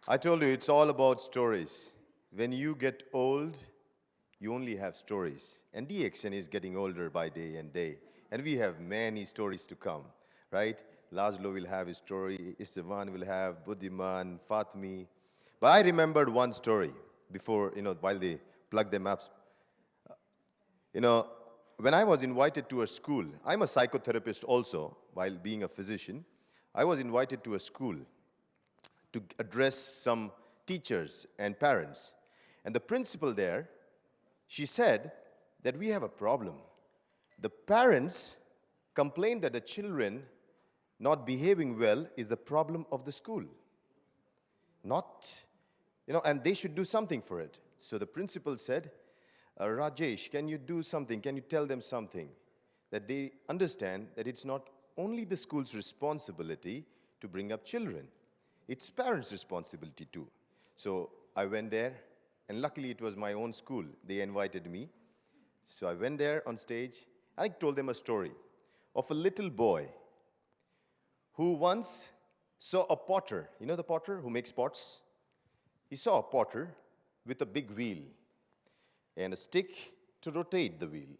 I told you it's all about stories. When you get old, you only have stories. And DXN is getting older by day and day. And we have many stories to come, right? Laszlo will have his story, Istvan will have, Buddhiman, Fatmi. But I remembered one story before, while they plug them up. You know, when I was invited to a school, I'm a psychotherapist also, while being a physician. I was invited to a school to address some teachers and parents. And the principal there, she said that we have a problem. The parents complain that the children not behaving well is the problem of the school. Not, and they should do something for it. So the principal said, Rajesh, can you do something? Can you tell them something? That they understand that it's not only the school's responsibility to bring up children. It's parents' responsibility too. So I went there, and luckily it was my own school. They invited me. So I went there on stage, and I told them a story of a little boy who once saw a potter. You know the potter who makes pots? He saw a potter with a big wheel and a stick to rotate the wheel.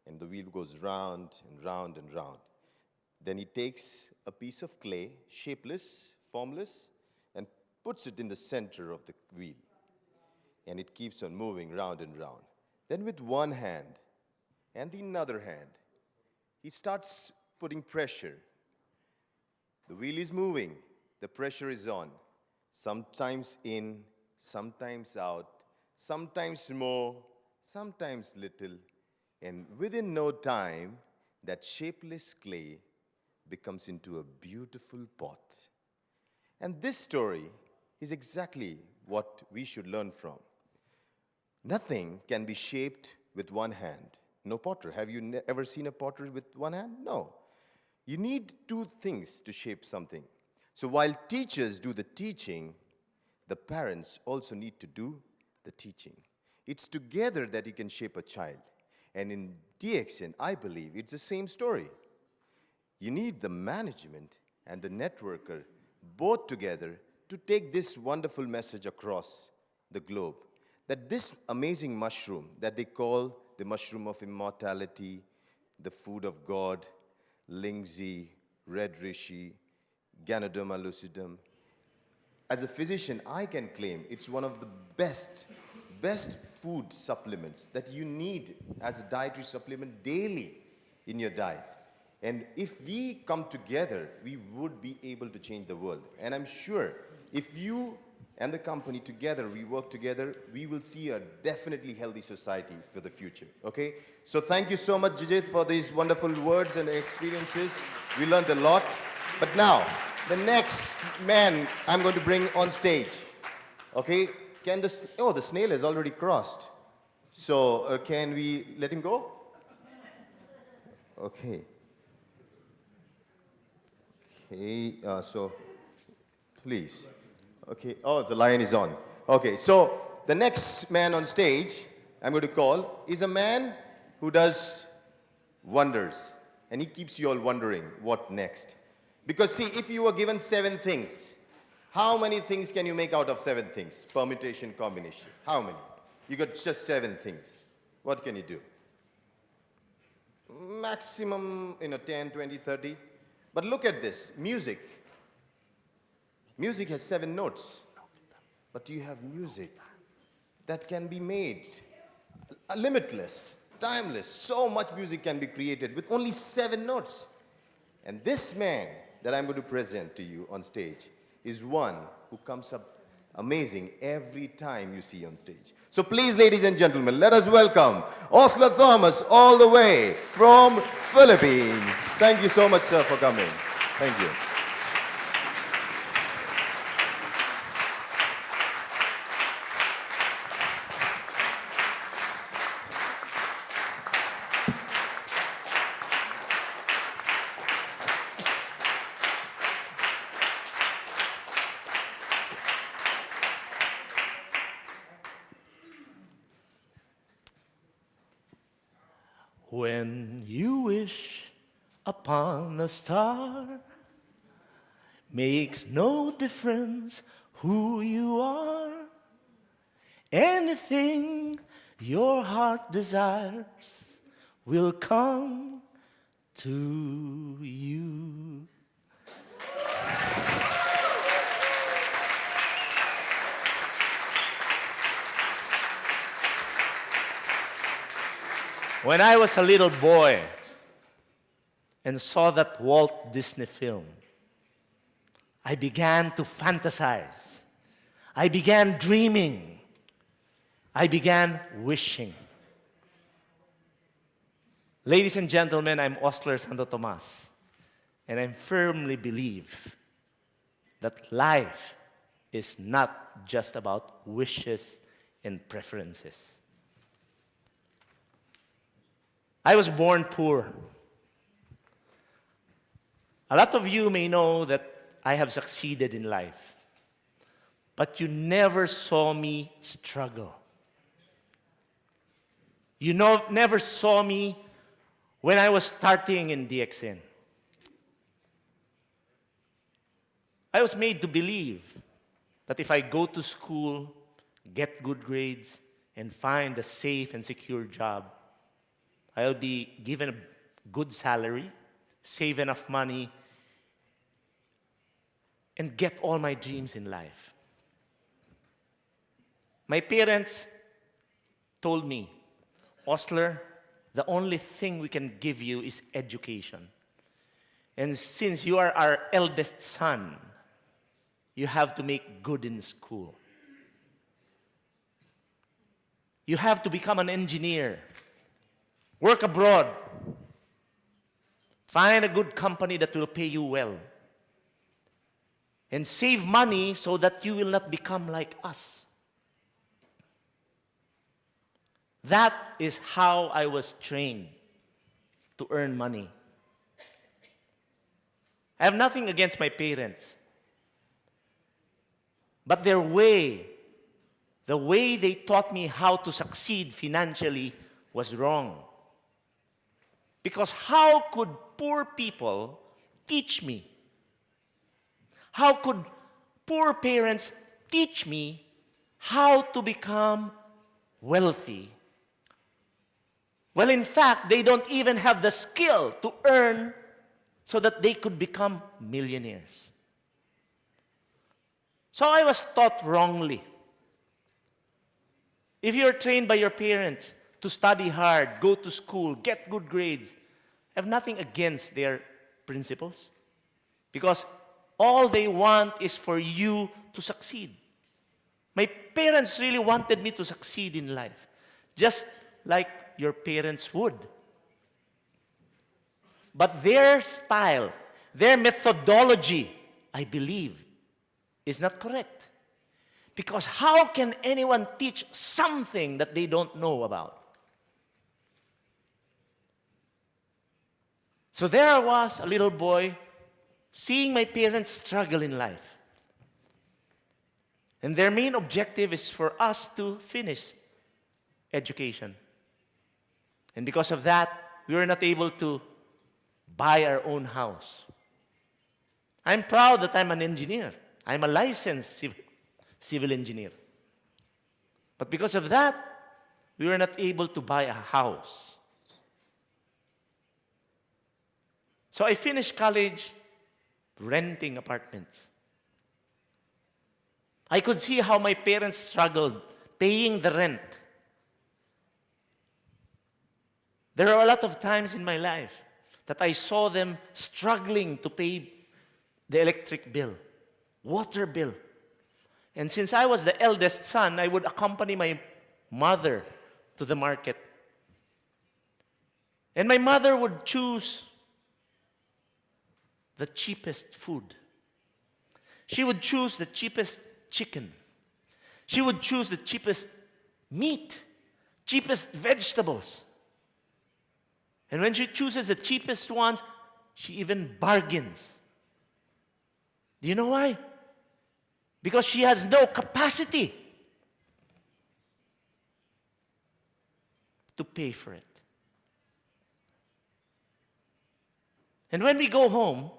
And the wheel goes round and round and round. Then he takes a piece of clay, shapeless, formless, and puts it in the center of the wheel. And it keeps on moving round and round. Then with one hand and the other hand, he starts putting pressure. The wheel is moving, the pressure is on. Sometimes in, sometimes out, sometimes more, sometimes little. And within no time, that shapeless clay becomes into a beautiful pot. And this story is exactly what we should learn from. Nothing can be shaped with one hand. No potter. Have you ever seen a potter with one hand? No. You need two things to shape something. So while teachers do the teaching, the parents also need to do the teaching. It's together that you can shape a child. And in DXN, I believe it's the same story. You need the management and the networker both together to take this wonderful message across the globe. That this amazing mushroom that they call the mushroom of immortality, the food of God, Lingzi, Red Rishi, Ganoderma lucidum. As a physician, I can claim it's one of the best food supplements that you need as a dietary supplement daily in your diet. And if we come together, we would be able to change the world. And I'm sure if you and the company together, we work together, we will see a definitely healthy society for the future, okay? So thank you so much, Jijit, for these wonderful words and experiences. We learned a lot. But now, the next man I'm going to bring on stage, okay? The snail has already crossed. So can we let him go? Okay. Okay, so please. Okay, oh, the lion is on. Okay, so the next man on stage I'm going to call is a man who does wonders. And he keeps you all wondering what next. Because see, if you were given 7 things, how many things can you make out of 7 things? Permutation, combination. How many? You got just 7 things. What can you do? Maximum, 10, 20, 30. But look at this, music. Music has 7 notes. But you have music that can be made limitless, timeless. So much music can be created with only 7 notes. And this man that I'm going to present to you on stage is one who comes up amazing every time you see on stage. So please, ladies and gentlemen, let us welcome Oscar Thomas all the way from Philippines. Thank you so much, sir, for coming. Thank you. When you wish upon a star, makes no difference who you are. Anything your heart desires will come to you. When I was a little boy and saw that Walt Disney film, I began to fantasize. I began dreaming. I began wishing. Ladies and gentlemen, I'm Osler Santo Tomas, and I firmly believe that life is not just about wishes and preferences. I was born poor. A lot of you may know that I have succeeded in life, but you never saw me struggle. You never saw me when I was starting in DXN. I was made to believe that if I go to school, get good grades, and find a safe and secure job, I'll be given a good salary, save enough money, and get all my dreams in life. My parents told me, Osler, the only thing we can give you is education. And since you are our eldest son, you have to make good in school. You have to become an engineer, work abroad, find a good company that will pay you well, and save money so that you will not become like us. That is how I was trained to earn money. I have nothing against my parents, but their way, the way they taught me how to succeed financially was wrong. Because how could poor people teach me? How could poor parents teach me how to become wealthy? Well, in fact, they don't even have the skill to earn so that they could become millionaires. So I was taught wrongly. If you're trained by your parents to study hard, go to school, get good grades, I have nothing against their principles. Because all they want is for you to succeed. My parents really wanted me to succeed in life, just like your parents would. But their style, their methodology, I believe, is not correct. Because how can anyone teach something that they don't know about? So there I was, a little boy, seeing my parents struggle in life. And their main objective is for us to finish education. And because of that, we were not able to buy our own house. I'm proud that I'm an engineer. I'm a licensed civil engineer. But because of that, we were not able to buy a house. So I finished college renting apartments. I could see how my parents struggled paying the rent. There are a lot of times in my life that I saw them struggling to pay the electric bill, water bill. And since I was the eldest son, I would accompany my mother to the market. And my mother would choose the cheapest food. She would choose the cheapest chicken. She would choose the cheapest meat, cheapest vegetables. And when she chooses the cheapest ones, she even bargains. Do you know why? Because she has no capacity to pay for it. And when we go home,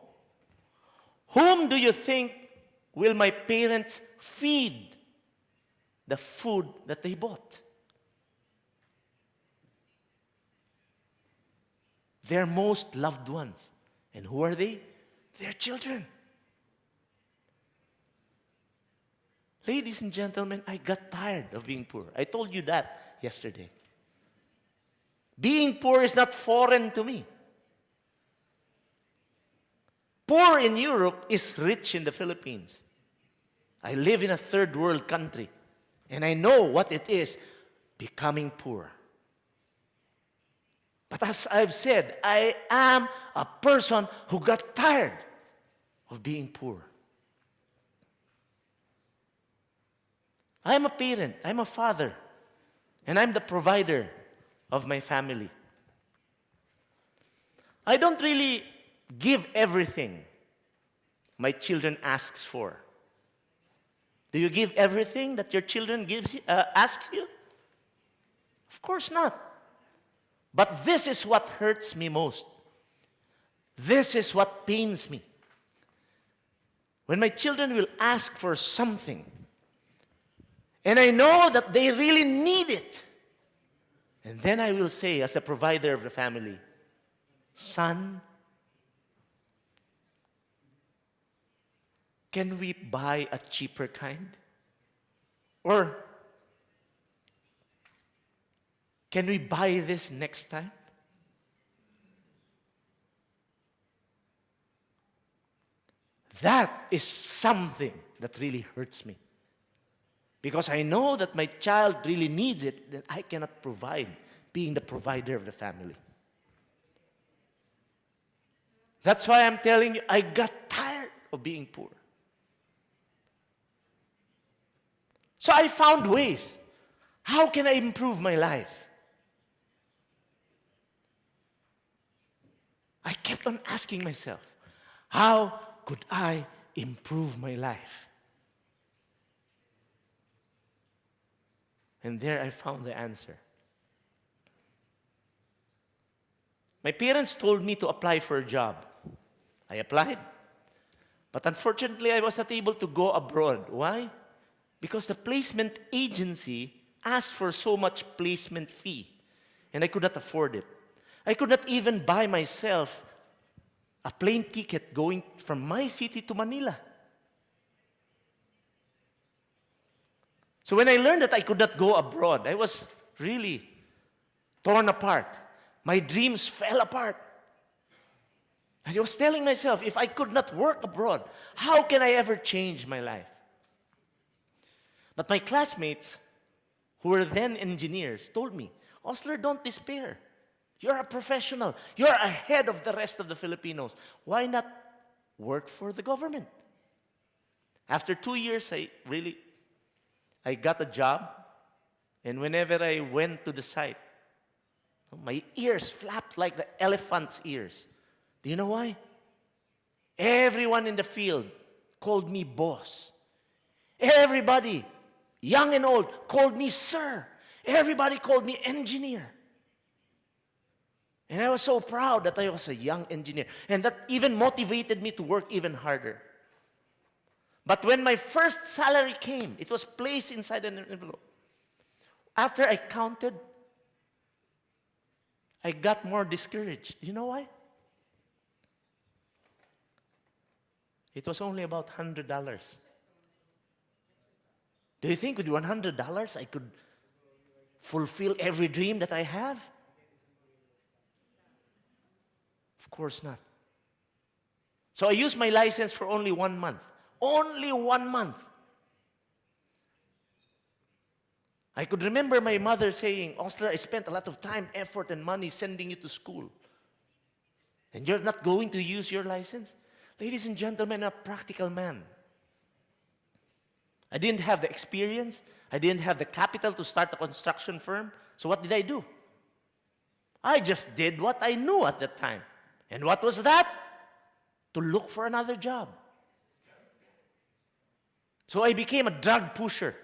whom do you think will my parents feed the food that they bought? Their most loved ones. And who are they? Their children. Ladies and gentlemen, I got tired of being poor. I told you that yesterday. Being poor is not foreign to me. Poor in Europe is rich in the Philippines. I live in a third world country, and I know what it is becoming poor. But as I've said, I am a person who got tired of being poor. I'm a parent, I'm a father, and I'm the provider of my family. I don't really give everything my children asks for. Do you give everything that your children asks you? Of course not. But this is what hurts me most. This is what pains me. When my children will ask for something, and I know that they really need it, and then I will say, as a provider of the family, son, can we buy a cheaper kind? Or can we buy this next time? That is something that really hurts me. Because I know that my child really needs it, then I cannot provide, being the provider of the family. That's why I'm telling you, I got tired of being poor. So I found ways. How can I improve my life? I kept on asking myself, how could I improve my life? And there I found the answer. My parents told me to apply for a job. I applied. But unfortunately, I was not able to go abroad. Why? Because the placement agency asked for so much placement fee, and I could not afford it. I could not even buy myself a plane ticket going from my city to Manila. So when I learned that I could not go abroad, I was really torn apart. My dreams fell apart. And I was telling myself, if I could not work abroad, how can I ever change my life? But my classmates, who were then engineers, told me, Osler, don't despair. You're a professional. You're ahead of the rest of the Filipinos. Why not work for the government? After 2 years, I got a job. And whenever I went to the site, my ears flapped like the elephant's ears. Do you know why? Everyone in the field called me boss. Everybody, young and old, called me sir. Everybody called me engineer. And I was so proud that I was a young engineer. And that even motivated me to work even harder. But when my first salary came, it was placed inside an envelope. After I counted, I got more discouraged. Do you know why? It was only about $100. Do you think with $100 I could fulfill every dream that I have? Of course not. So I used my license for only 1 month. Only 1 month. I could remember my mother saying, Osler, I spent a lot of time, effort, and money sending you to school. And you're not going to use your license? Ladies and gentlemen, I'm a practical man. I didn't have the experience. I didn't have the capital to start a construction firm. So what did I do? I just did what I knew at that time. And what was that? To look for another job. So I became a drug pusher.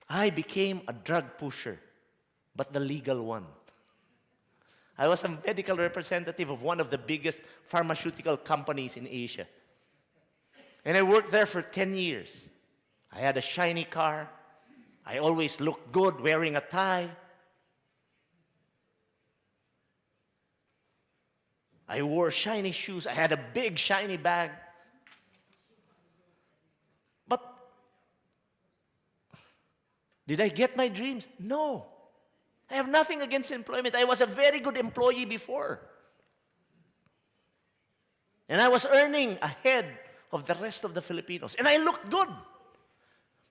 I became a drug pusher, but the legal one. I was a medical representative of one of the biggest pharmaceutical companies in Asia. And I worked there for 10 years. I had a shiny car. I always looked good wearing a tie. I wore shiny shoes. I had a big shiny bag. But did I get my dreams? No. I have nothing against employment. I was a very good employee before. And I was earning ahead of the rest of the Filipinos. And I looked good.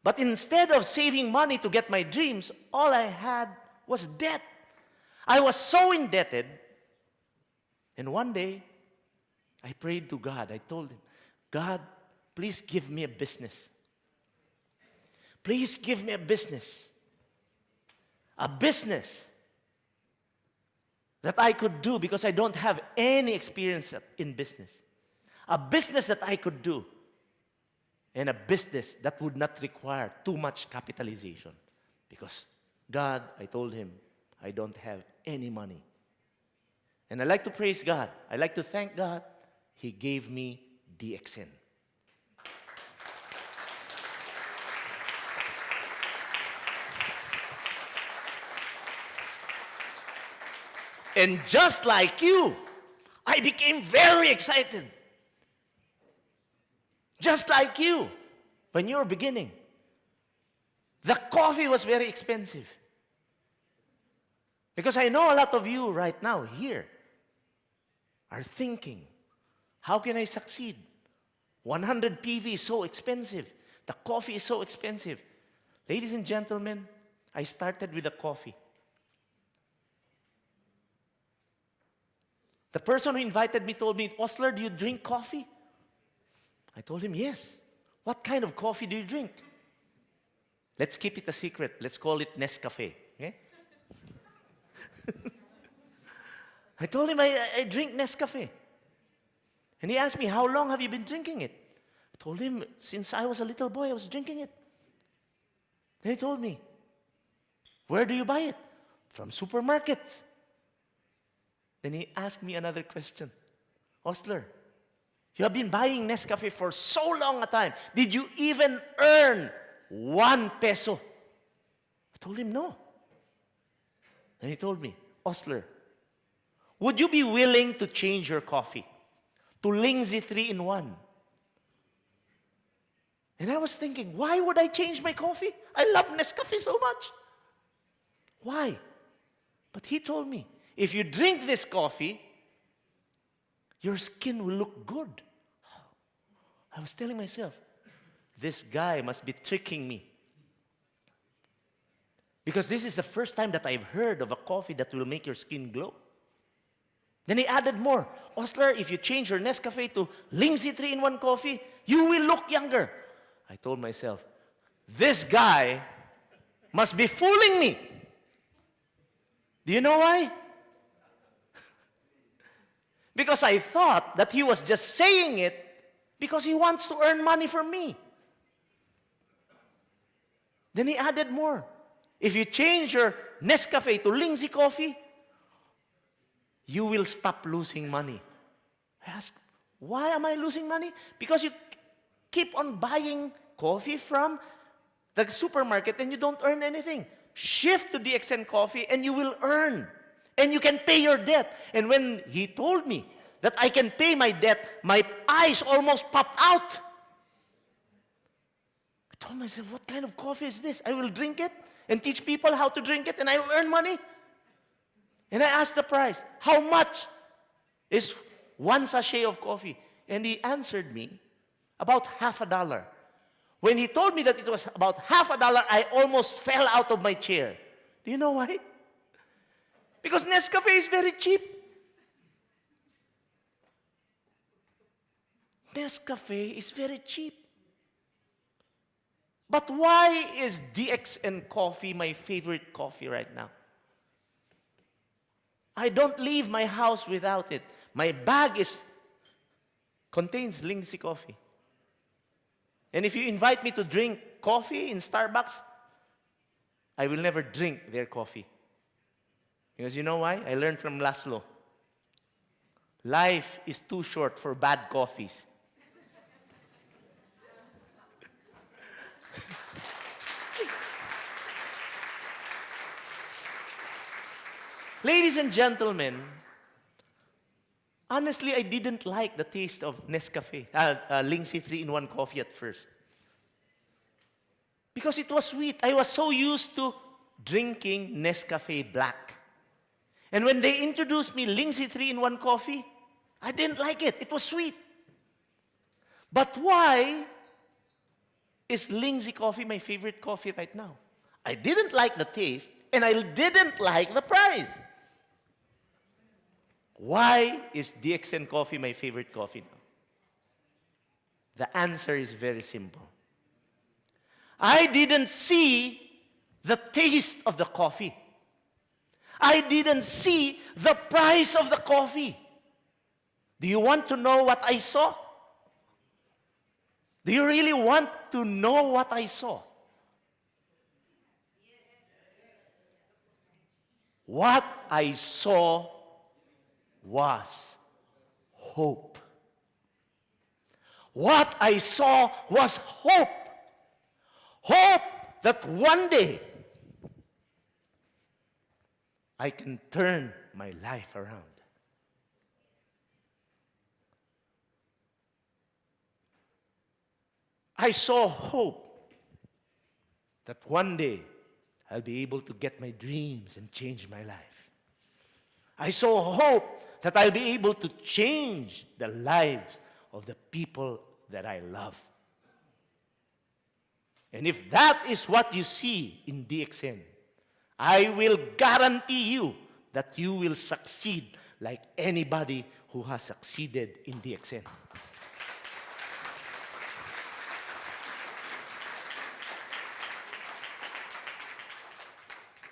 But instead of saving money to get my dreams, all I had was debt. I was so indebted. And one day, I prayed to God. I told him, God, please give me a business. Please give me a business. A business that I could do because I don't have any experience in business. A business that I could do. And a business that would not require too much capitalization. Because God, I told him, I don't have any money. And I like to praise God. I like to thank God. He gave me DXN. And just like you, I became very excited. Just like you, when you were beginning. The coffee was very expensive. Because I know a lot of you right now here are thinking, how can I succeed? 100 PV is so expensive. The coffee is so expensive. Ladies and gentlemen, I started with the coffee. The person who invited me told me, Osler, do you drink coffee? I told him, yes. What kind of coffee do you drink? Let's keep it a secret. Let's call it Nescafe. Okay? I told him I drink Nescafe. And he asked me, how long have you been drinking it? I told him, since I was a little boy, I was drinking it. Then he told me, where do you buy it? From supermarkets. Then he asked me another question. Osler, you have been buying Nescafe for so long a time. Did you even earn 1 peso? I told him no. Then he told me, Osler, would you be willing to change your coffee to Lingzi 3-in-1? And I was thinking, why would I change my coffee? I love Nescafe so much. Why? But he told me, if you drink this coffee, your skin will look good. I was telling myself, this guy must be tricking me. Because this is the first time that I've heard of a coffee that will make your skin glow. Then he added more. Osler, if you change your Nescafe to Lingzi 3-in-1 coffee, you will look younger. I told myself, this guy must be fooling me. Do you know why? Because I thought that he was just saying it because he wants to earn money from me. Then he added more. If you change your Nescafe to Lingzi coffee, you will stop losing money. I asked, why am I losing money? Because you keep on buying coffee from the supermarket and you don't earn anything. Shift to DXN coffee and you will earn. And you can pay your debt. And when he told me that I can pay my debt, my eyes almost popped out. I told myself, what kind of coffee is this? I will drink it and teach people how to drink it and I will earn money. And I asked the price, how much is 1 sachet of coffee? And he answered me, about $50. When he told me that it was about $50, I almost fell out of my chair. Do you know why? Because Nescafe is very cheap. Nescafe is very cheap. But why is DXN coffee my favorite coffee right now? I don't leave my house without it. My bag contains Lingzi coffee. And if you invite me to drink coffee in Starbucks, I will never drink their coffee. Because you know why? I learned from Laszlo. Life is too short for bad coffees. Ladies and gentlemen, honestly, I didn't like the taste of Nescafe, Lingzi 3-in-1 coffee at first. Because it was sweet. I was so used to drinking Nescafe Black. And when they introduced me Lingzi 3-in-1 coffee, I didn't like it. It was sweet. But why is Lingzi coffee my favorite coffee right now? I didn't like the taste, and I didn't like the price. Why is DXN coffee my favorite coffee now? The answer is very simple. I didn't see the taste of the coffee. I didn't see the price of the coffee. Do you want to know what I saw? Do you really want to know what I saw? What I saw was hope. What I saw was hope. Hope that one day I can turn my life around. I saw hope that one day I'll be able to get my dreams and change my life. I saw hope that I'll be able to change the lives of the people that I love. And if that is what you see in DXN, I will guarantee you that you will succeed like anybody who has succeeded in DXN.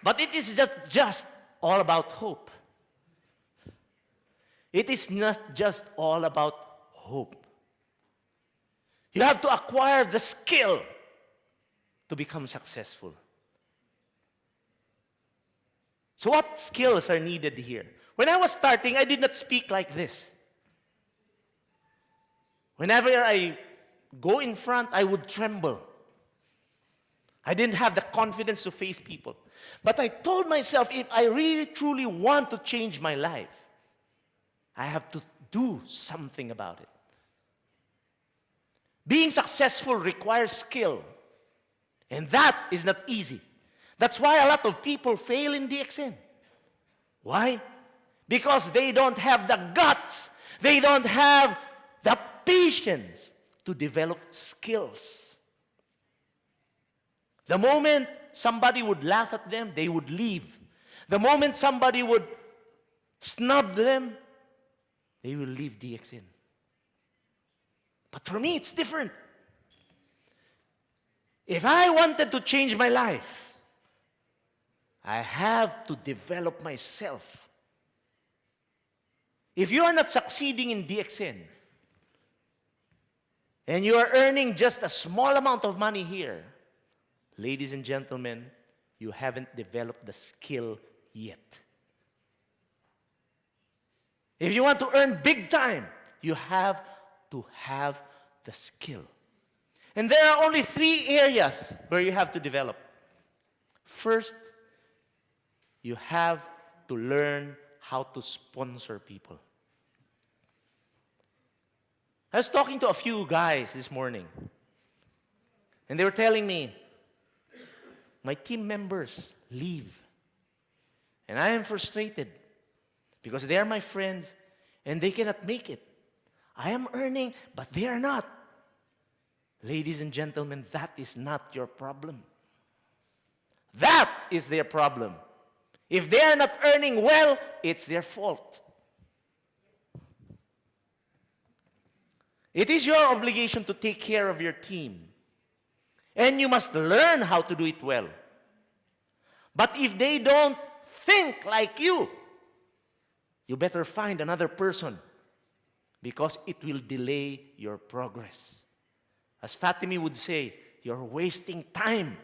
But it is not just all about hope. It is not just all about hope. You have to acquire the skill to become successful. So what skills are needed here? When I was starting, I did not speak like this. Whenever I go in front, I would tremble. I didn't have the confidence to face people. But I told myself, if I really truly want to change my life, I have to do something about it. Being successful requires skill. And that is not easy. That's why a lot of people fail in DXN. Why? Because they don't have the guts. They don't have the patience to develop skills. The moment somebody would laugh at them, they would leave. The moment somebody would snub them, they will leave DXN. But for me, it's different. If I wanted to change my life, I have to develop myself. If you are not succeeding in DXN, and you are earning just a small amount of money here, ladies and gentlemen, you haven't developed the skill yet. If you want to earn big time, you have to have the skill. And there are only 3 areas where you have to develop. First, you have to learn how to sponsor people. I was talking to a few guys this morning, and they were telling me, my team members leave. And I am frustrated because they are my friends and they cannot make it. I am earning, but they are not. Ladies and gentlemen, that is not your problem. That is their problem. If they are not earning well, it's their fault. It is your obligation to take care of your team. And you must learn how to do it well. But if they don't think like you better find another person because it will delay your progress. As Fatimi would say, you're wasting time.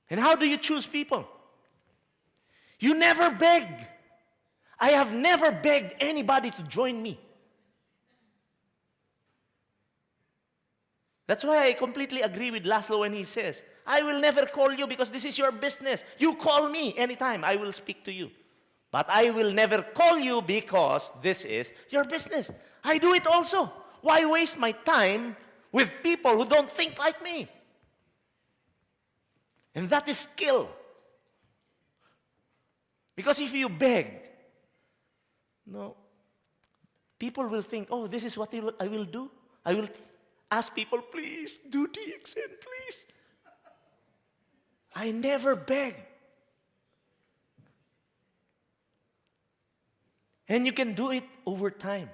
And how do you choose people? You never beg. I have never begged anybody to join me. That's why I completely agree with Laszlo when he says, I will never call you because this is your business. You call me anytime. I will speak to you. But I will never call you because this is your business. I do it also. Why waste my time with people who don't think like me? And that is skill. Because if you beg, no, people will think, oh, this is what I will do. I will ask people, please do DXN, please. I never beg. And you can do it over time.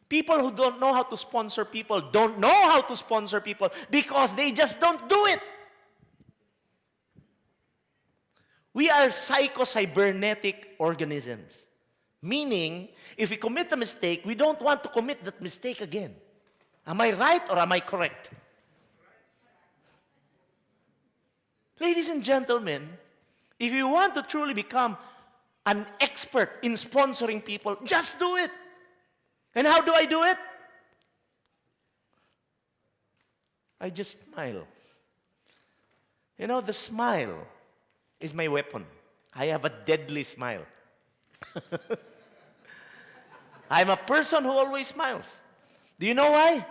People who don't know how to sponsor people don't know how to sponsor people because they just don't do it. We are psycho-cybernetic organisms. Meaning, if we commit a mistake, we don't want to commit that mistake again. Am I right or am I correct? Ladies and gentlemen, if you want to truly become an expert in sponsoring people, just do it. And how do I do it? I just smile. You know, the smile is my weapon. I have a deadly smile. I'm a person who always smiles. Do you know why?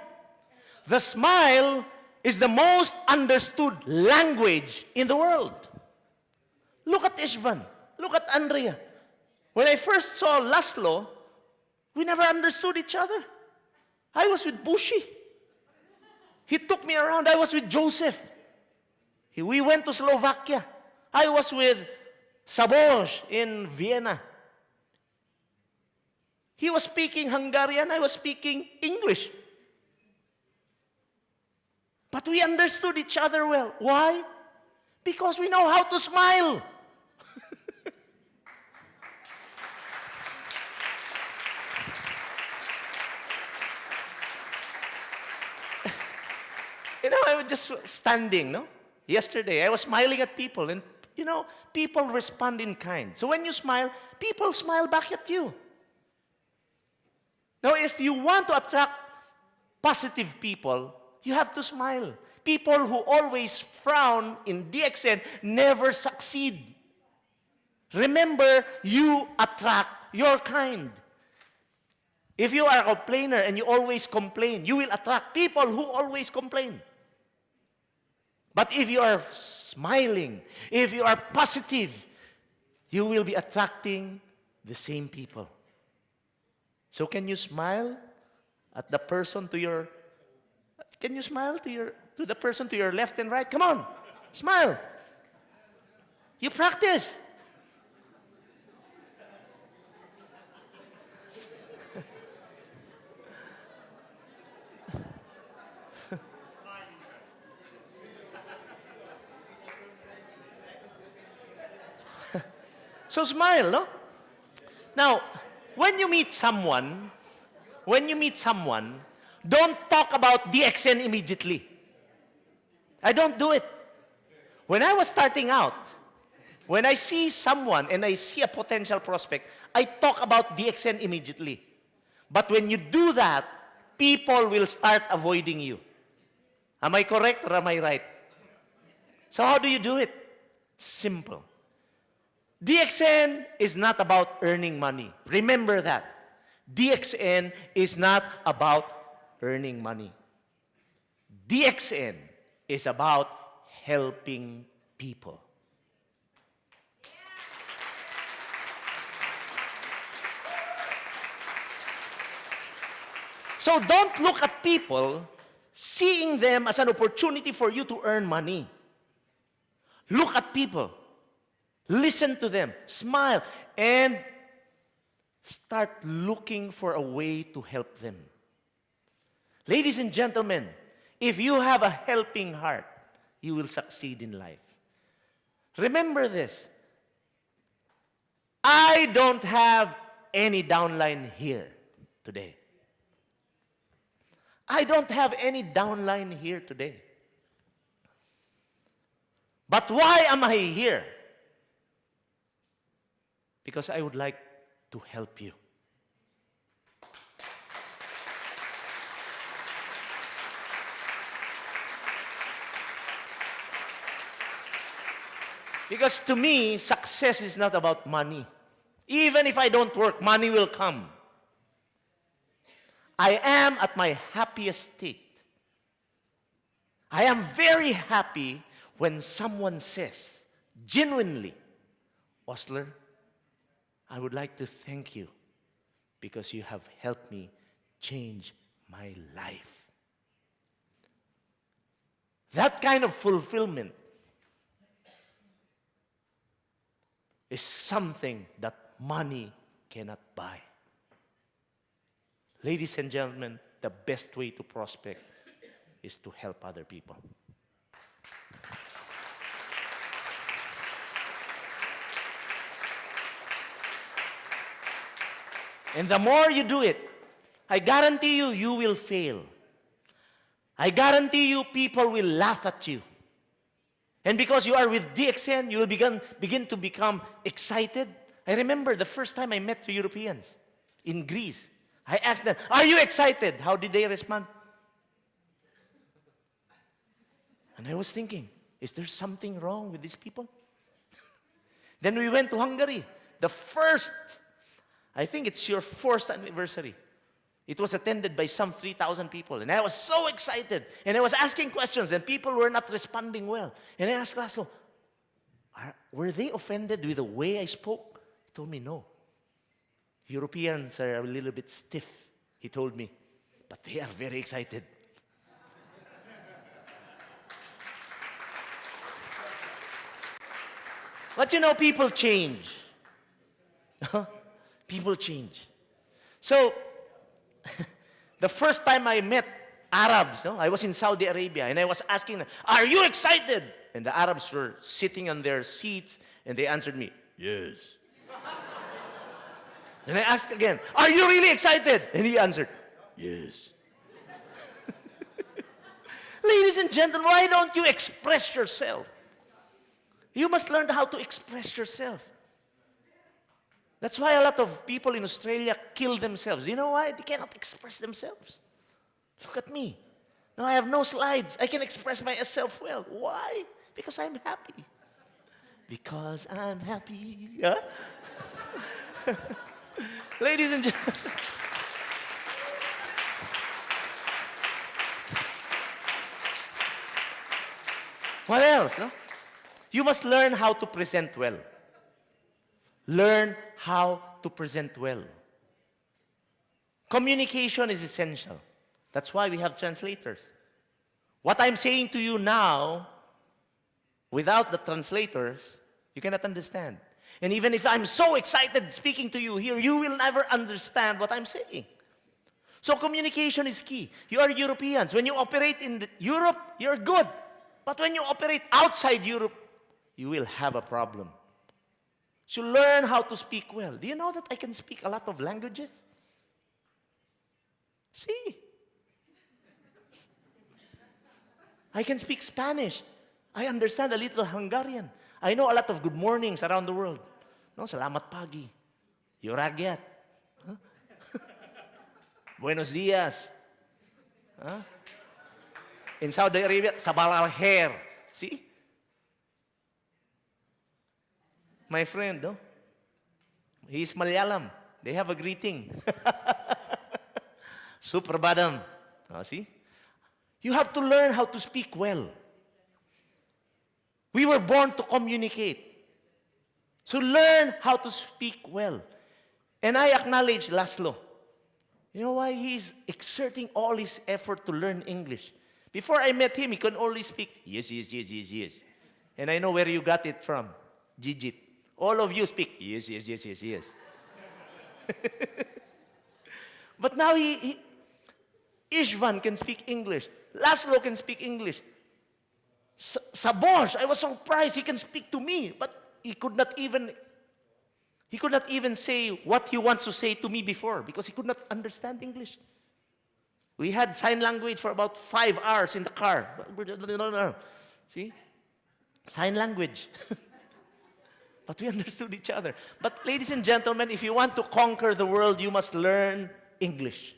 The smile is the most understood language in the world. Look at Ishvan. Look at Andrea. When I first saw Laszlo, we never understood each other. I was with Bushi. He took me around. I was with Joseph. We went to Slovakia. I was with Saboj in Vienna. He was speaking Hungarian. I was speaking English. But we understood each other well. Why? Because we know how to smile. You know, I was just standing, no? Yesterday, I was smiling at people, and, you know, people respond in kind. So when you smile, people smile back at you. Now, if you want to attract positive people, you have to smile. People who always frown in DXN never succeed. Remember, you attract your kind. If you are a complainer and you always complain, you will attract people who always complain. But if you are smiling, if you are positive, you will be attracting the same people. So can you smile at the person to your, can you smile to the person to your left and right? Come on, smile. You practice. So smile, no? Now, when you meet someone, don't talk about DXN immediately. I don't do it. When I was starting out, when I see someone and I see a potential prospect, I talk about DXN immediately. But when you do that, people will start avoiding you. Am I correct or am I right? So how do you do it? Simple. DXN is not about earning money. Remember that. DXN is not about earning money. DXN is about helping people. So don't look at people seeing them as an opportunity for you to earn money. Look at people. Listen to them, smile, and start looking for a way to help them. Ladies and gentlemen, if you have a helping heart, you will succeed in life. Remember this. I don't have any downline here today. I don't have any downline here today. But why am I here? Because I would like to help you. Because to me, success is not about money. Even if I don't work, money will come. I am at my happiest state. I am very happy when someone says, genuinely, Osler, I would like to thank you because you have helped me change my life. That kind of fulfillment is something that money cannot buy. Ladies and gentlemen, the best way to prospect is to help other people. And the more you do it, I guarantee you, you will fail. I guarantee you, people will laugh at you. And because you are with DXN, you will begin to become excited. I remember the first time I met the Europeans in Greece. I asked them, are you excited? How did they respond? And I was thinking, is there something wrong with these people? Then we went to Hungary. The first, I think it's your fourth anniversary. It was attended by some 3,000 people. And I was so excited. And I was asking questions, and people were not responding well. And I asked Laszlo, were they offended with the way I spoke? He told me, no. Europeans are a little bit stiff, he told me. But they are very excited. But you know, people change. People change. So, the first time I met Arabs, I was in Saudi Arabia, and I was asking them, are you excited? And the Arabs were sitting on their seats, and they answered me, yes. And I asked again, are you really excited? And he answered, yes. Ladies and gentlemen, why don't you express yourself? You must learn how to express yourself. That's why a lot of people in Australia kill themselves. You know why? They cannot express themselves. Look at me. Now I have no slides. I can express myself well. Why? Because I'm happy. Because I'm happy. Huh? Ladies and gentlemen. What else? No? You must learn how to present well. Learn how to present well. Communication is essential. That's why we have translators. What I'm saying to you now, without the translators, you cannot understand. And even if I'm so excited speaking to you here, you will never understand what I'm saying. So communication is key. You are Europeans. When you operate in Europe, you're good. But when you operate outside Europe, you will have a problem. So learn how to speak well. Do you know that I can speak a lot of languages? See? I can speak Spanish. I understand a little Hungarian. I know a lot of good mornings around the world. No, salamat pagi. Yoragyat. Huh? Buenos dias. Huh? In Saudi Arabia, sabalalher. See? My friend, no? He's Malayalam. They have a greeting. Suprabadam. See? You have to learn how to speak well. We were born to communicate. So learn how to speak well. And I acknowledge Laszlo. You know why? He's exerting all his effort to learn English. Before I met him, he could only speak, yes, yes, yes, yes, yes. And I know where you got it from. Jijit. All of you speak, yes, yes, yes, yes, yes. But now Ishvan can speak English. Laszlo can speak English. Sabosh, I was surprised he can speak to me, but he could not even say what he wants to say to me before because he could not understand English. We had sign language for about 5 hours in the car. See? Sign language. But we understood each other. But ladies and gentlemen, if you want to conquer the world, you must learn English.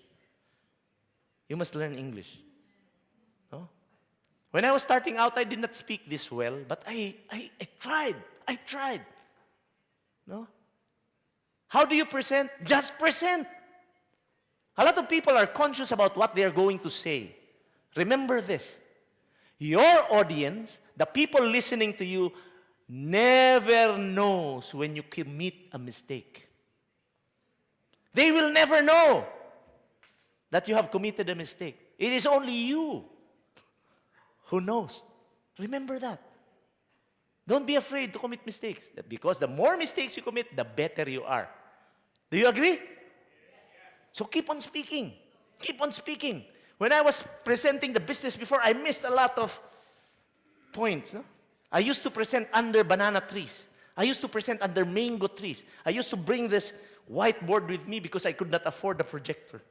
You must learn English. No? When I was starting out, I did not speak this well, but I tried. I tried. No? How do you present? Just present. A lot of people are conscious about what they are going to say. Remember this. Your audience, the people listening to you, never knows when you commit a mistake. They will never know that you have committed a mistake. It is only you who knows. Remember that. Don't be afraid to commit mistakes. Because the more mistakes you commit, the better you are. Do you agree? So keep on speaking. Keep on speaking. When I was presenting the business before, I missed a lot of points. No? I used to present under banana trees. I used to present under mango trees. I used to bring this whiteboard with me because I could not afford a projector.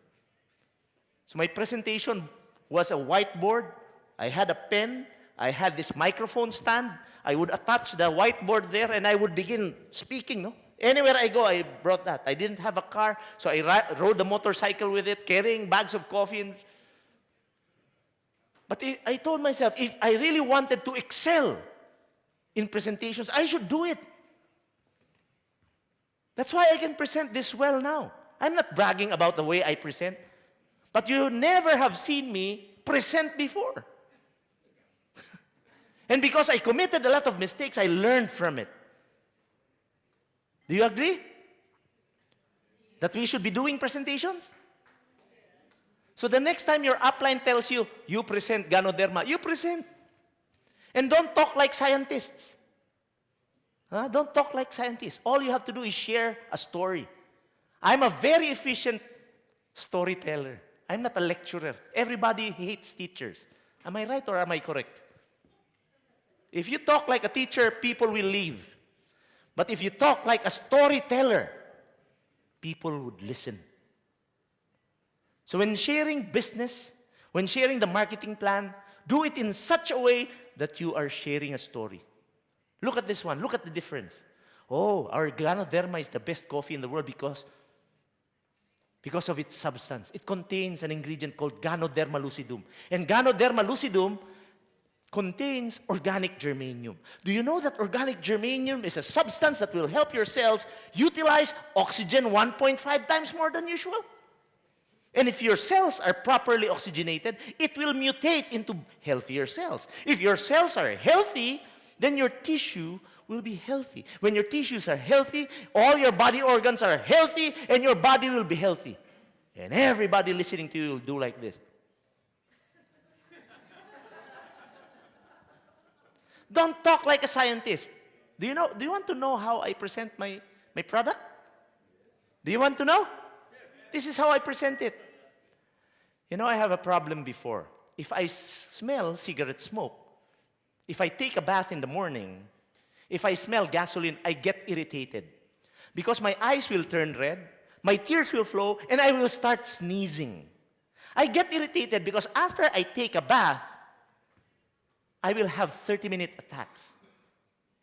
So my presentation was a whiteboard. I had a pen. I had this microphone stand. I would attach the whiteboard there and I would begin speaking. No? Anywhere I go, I brought that. I didn't have a car, so I rode the motorcycle with it, carrying bags of coffee. But I told myself, if I really wanted to excel in presentations, I should do it. That's why I can present this well now. I'm not bragging about the way I present, but you never have seen me present before. And because I committed a lot of mistakes, I learned from it. Do you agree that we should be doing presentations? So the next time your upline tells you, you present Ganoderma, you present. And don't talk like scientists. Don't talk like scientists. All you have to do is share a story. I'm a very efficient storyteller. I'm not a lecturer. Everybody hates teachers. Am I right or am I correct? If you talk like a teacher, people will leave. But if you talk like a storyteller, people would listen. So when sharing business, when sharing the marketing plan, do it in such a way that you are sharing a story. Look at this one. Look at the difference. Oh, our Ganoderma is the best coffee in the world because of its substance. It contains an ingredient called Ganoderma lucidum. And Ganoderma lucidum contains organic germanium. Do you know that organic germanium is a substance that will help your cells utilize oxygen 1.5 times more than usual? And if your cells are properly oxygenated, it will mutate into healthier cells. If your cells are healthy, then your tissue will be healthy. When your tissues are healthy, all your body organs are healthy, and your body will be healthy. And everybody listening to you will do like this. Don't talk like a scientist. Do you want to know how I present my product? Do you want to know? This is how I present it. I have a problem before. If I smell cigarette smoke, if I take a bath in the morning, if I smell gasoline, I get irritated. Because my eyes will turn red, my tears will flow, and I will start sneezing. I get irritated because after I take a bath, I will have 30-minute attacks.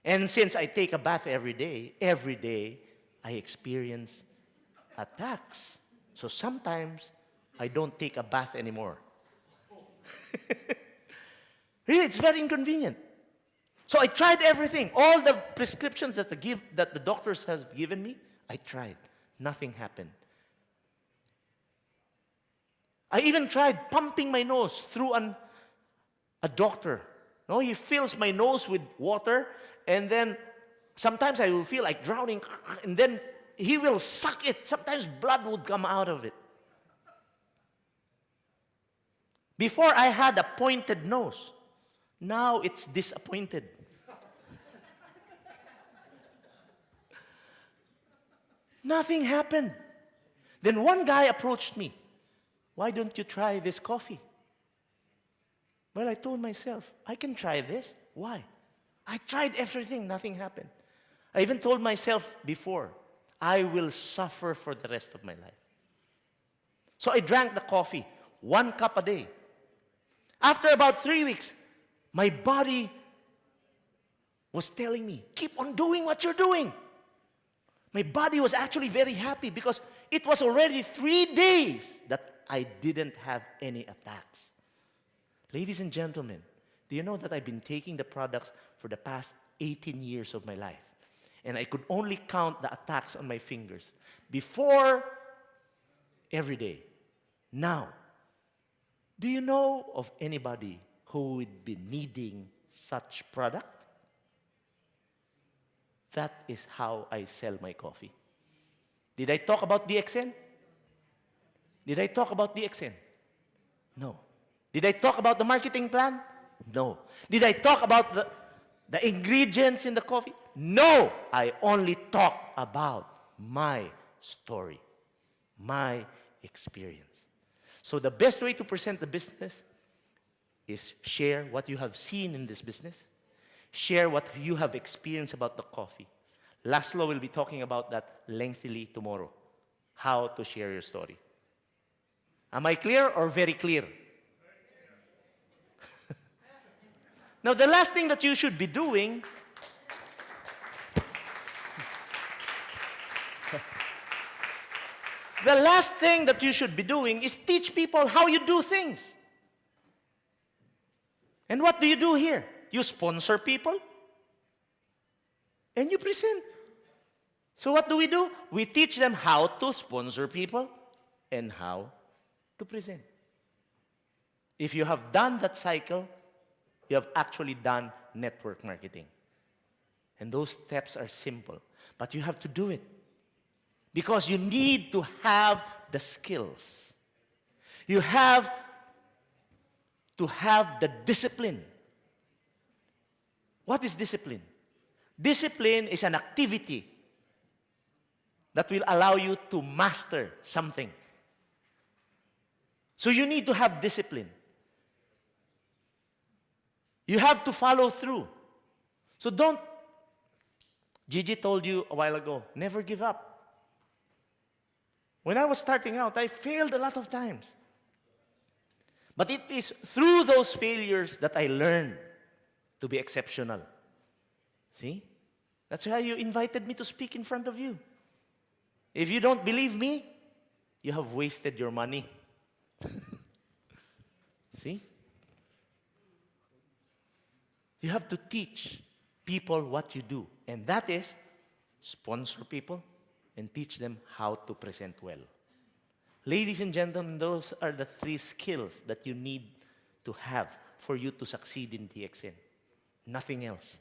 And since I take a bath every day, I experience attacks. So sometimes, I don't take a bath anymore. Really, it's very inconvenient. So I tried everything. All the prescriptions that the doctors have given me, I tried. Nothing happened. I even tried pumping my nose through a doctor. No, he fills my nose with water, and then sometimes I will feel like drowning, and then he will suck it. Sometimes blood would come out of it. Before I had a pointed nose. Now it's disappointed. Nothing happened. Then one guy approached me. Why don't you try this coffee? Well, I told myself, I can try this. Why? I tried everything, nothing happened. I even told myself before, I will suffer for the rest of my life. So I drank the coffee, 1 cup a day. After about 3 weeks, my body was telling me, keep on doing what you're doing. My body was actually very happy because it was already 3 days that I didn't have any attacks. Ladies and gentlemen, do you know that I've been taking the products for the past 18 years of my life? and I could only count the attacks on my fingers. Before, every day. Now, do you know of anybody who would be needing such product? That is how I sell my coffee. Did I talk about DXN? Did I talk about DXN? No. Did I talk about the marketing plan? No. Did I talk about the ingredients in the coffee? No. I only talk about my story, my experience. So the best way to present the business is share what you have seen in this business. Share what you have experienced about the coffee. Laszlo will be talking about that lengthily tomorrow. How to share your story. Am I clear or very clear? Now, the last thing that you should be doing the last thing that you should be doing is teach people how you do things. And what do you do here? You sponsor people and you present. So what do? We teach them how to sponsor people and how to present. If you have done that cycle, you have actually done network marketing. And those steps are simple, but you have to do it. Because you need to have the skills. You have to have the discipline. What is discipline? Discipline is an activity that will allow you to master something. So you need to have discipline. You have to follow through. So don't, Gigi told you a while ago, never give up. When I was starting out, I failed a lot of times. But it is through those failures that I learned to be exceptional. See? That's why you invited me to speak in front of you. If you don't believe me, you have wasted your money. See? You have to teach people what you do. And that is sponsor people and teach them how to present well. Ladies and gentlemen, those are the 3 skills that you need to have for you to succeed in DXN. Nothing else.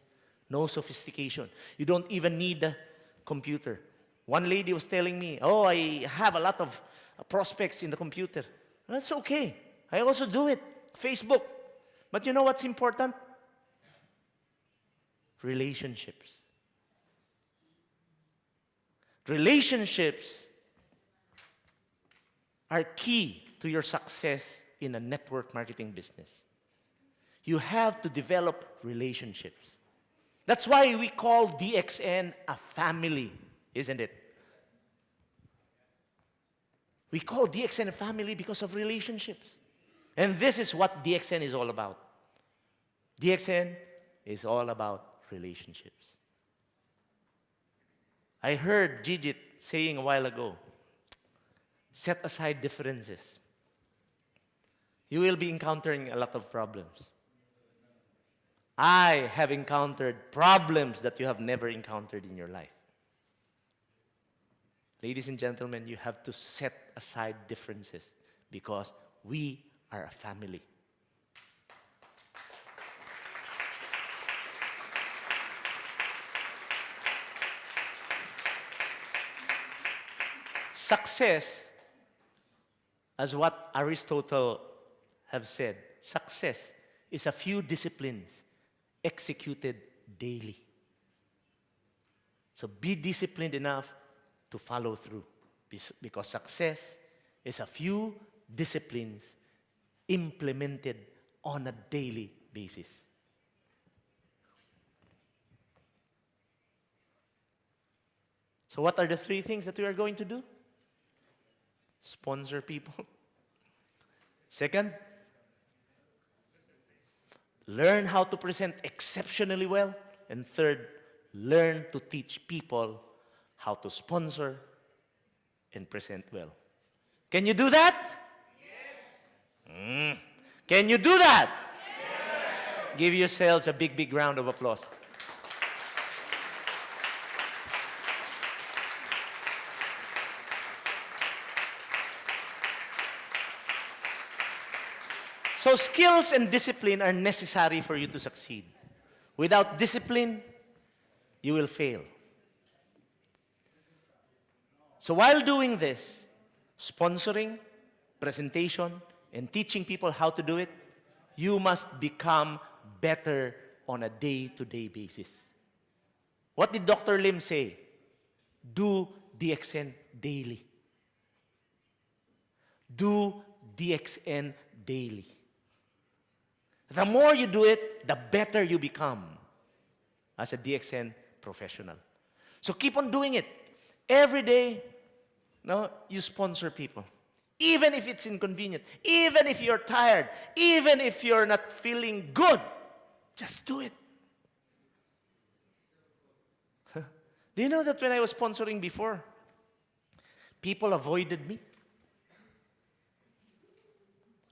No sophistication. You don't even need a computer. One lady was telling me, oh, I have a lot of prospects in the computer. That's okay. I also do it. Facebook. But you know what's important? Relationships. Relationships are key to your success in a network marketing business. You have to develop relationships. That's why we call DXN a family, isn't it? We call DXN a family because of relationships. And this is what DXN is all about. DXN is all about relationships. I heard Gigi saying a while ago, set aside differences. You will be encountering a lot of problems. I have encountered problems that you have never encountered in your life. Ladies and gentlemen, you have to set aside differences because we are a family. Success, as what Aristotle have said, success is a few disciplines executed daily. So be disciplined enough to follow through because success is a few disciplines implemented on a daily basis. So what are the 3 things that we are going to do? Sponsor people. Second, learn how to present exceptionally well. And third, learn to teach people how to sponsor and present well. Can you do that? Yes. Can you do that? Yes. Give yourselves a big, big round of applause. So skills and discipline are necessary for you to succeed. Without discipline, you will fail. So while doing this, sponsoring, presentation, and teaching people how to do it, you must become better on a day-to-day basis. What did Dr. Lim say? Do DXN daily. Do DXN daily. The more you do it, the better you become as a DXN professional. So keep on doing it. Every day, no, you sponsor people. Even if it's inconvenient, even if you're tired, even if you're not feeling good, just do it. Do you know that when I was sponsoring before, people avoided me?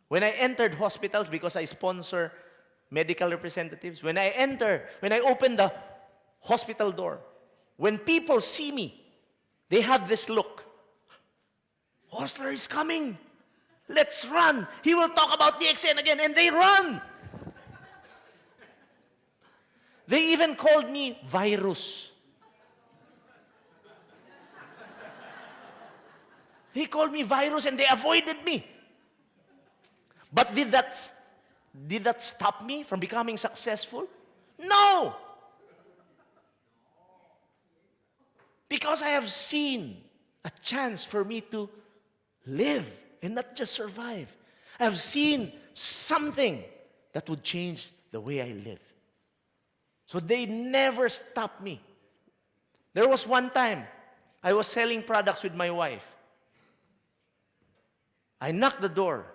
When I entered hospitals, because I sponsor medical representatives, when I open the hospital door, when people see me, they have this look. Hostler is coming. Let's run. He will talk about DXN again, and they run. They even called me virus. They called me virus and they avoided me. But did that stop me from becoming successful? No! Because I have seen a chance for me to live and not just survive. I have seen something that would change the way I live. So they never stopped me. There was one time I was selling products with my wife. I knocked the door.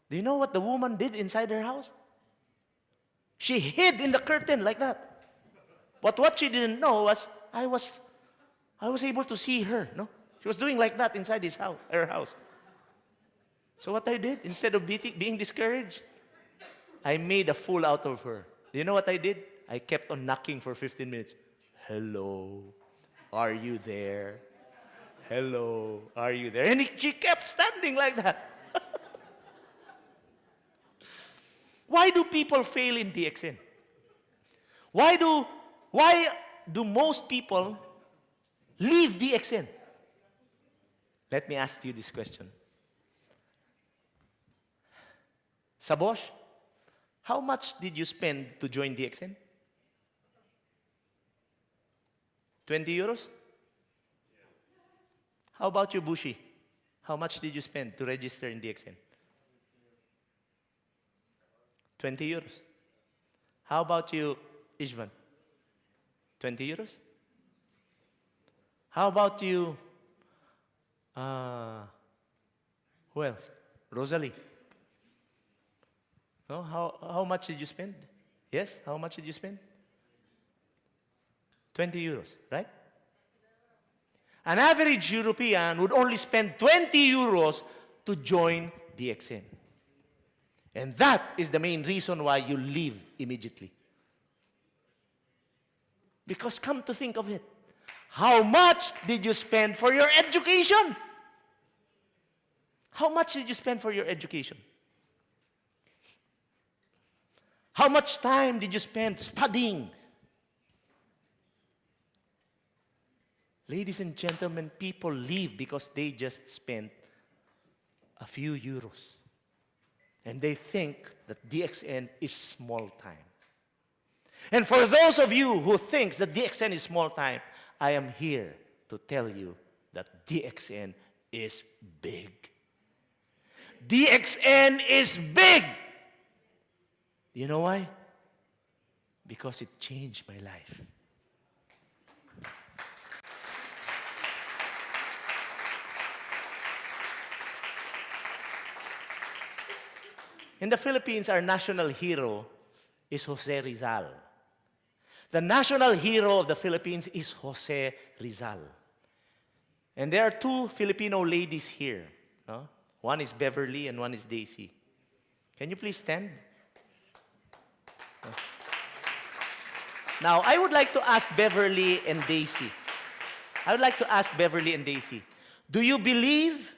Do you know what the woman did inside her house? She hid in the curtain like that. But what she didn't know was I was able to see her. No, she was doing like that inside her house. So what I did, instead of being discouraged, I made a fool out of her. Do you know what I did? I kept on knocking for 15 minutes. Hello, are you there? Hello, are you there? And she kept standing like that. Why do people fail in DXN? Why do most people leave DXN? Let me ask you this question. Sabosh, how much did you spend to join DXN? 20 euros? How about you, Bushi? How much did you spend to register in DXN? 20 euros. How about you, Ishvan? 20 euros? How about you, who else? Rosalie? No? How much did you spend? Yes? How much did you spend? 20 euros, right? An average European would only spend 20 euros to join DXN. And that is the main reason why you leave immediately. Because come to think of it, how much did you spend for your education? How much did you spend for your education? How much time did you spend studying? Ladies and gentlemen, people leave because they just spent a few euros. And they think that DXN is small time. And for those of you who think that DXN is small time, I am here to tell you that DXN is big. DXN is big! You know why? Because it changed my life. In the Philippines, our national hero is Jose Rizal. The national hero of the Philippines is Jose Rizal. And there are two Filipino ladies here. No? One is Beverly and one is Daisy. Can you please stand? Now, I would like to ask Beverly and Daisy. Do you believe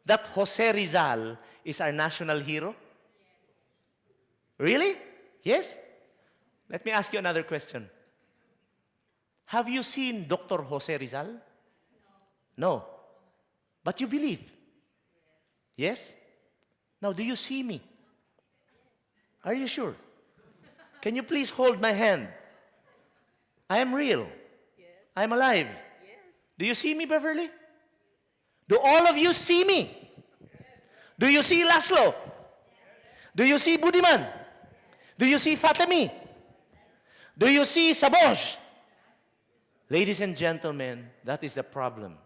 that Jose Rizal is our national hero? Really? Yes? Let me ask you another question. Have you seen Dr. Jose Rizal? No. But you believe? Yes? Now, do you see me? Are you sure? Can you please hold my hand? I am real. I'm alive. Do you see me, Beverly? Do all of you see me? Do you see Laszlo? Do you see Budiman? Do you see Fatemi? Do you see Sabosh? Ladies and gentlemen, that is the problem.